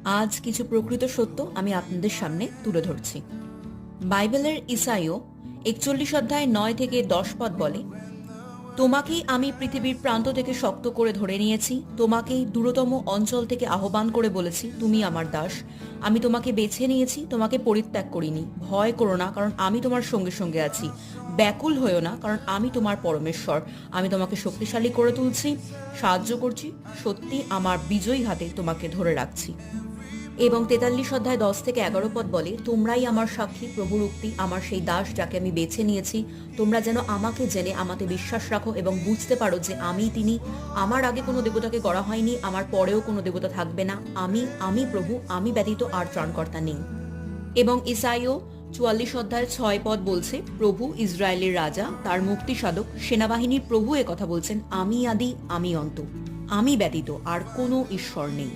আজ কিছু প্রকৃত সত্য আমি আপনাদের সামনে তুলে ধরছি। বাইবেলের ইসাইয় ৪১ অধ্যায় ৯ থেকে ১০ পদ বলে, তোমাকেই আমি পৃথিবীর প্রান্ত থেকে শক্ত করে ধরে নিয়েছি, তোমাকেই দূরতম অঞ্চল থেকে আহ্বান করে বলেছি, তুমি আমার দাস। আমি তোমাকে বেছে নিয়েছি, তোমাকে পরিত্যাগ করিনি। ভয় করো না, কারণ আমি তোমার সঙ্গে সঙ্গে আছি। ব্যাকুল হয়েও না, কারণ আমি তোমার পরমেশ্বর। আমি তোমাকে শক্তিশালী করে তুলছি, সাহায্য করছি, সত্যি আমার বিজয়ী হাতে তোমাকে ধরে রাখছি। এবং ৪৩ অধ্যায় ১০ থেকে ১১ পদ বলে, তোমরাই আমার সাক্ষী, প্রভুর উক্তি, আমার সেই দাস যাকে আমি বেছে নিয়েছি। তোমরা যেন আমাকে জেনে আমাতে বিশ্বাস রাখো এবং বুঝতে পারো যে আমি তিনি। আমার আগে কোনো দেবতাকে গড়া হয়নি, আমার পরেও কোনো দেবতা থাকবে না। আমি প্রভু, আমি ব্যতীত আর ত্রাণকর্তা নেই। এবং ইসাইয় ৪৪ অধ্যায় ৬ পদ বলছে, প্রভু ইসরায়েলের রাজা, তার মুক্তি সাধক, সেনাবাহিনীর প্রভু কথা বলছেন, আমি আদি, আমি অন্ত, আমি ব্যতীত আর কোনো ঈশ্বর নেই।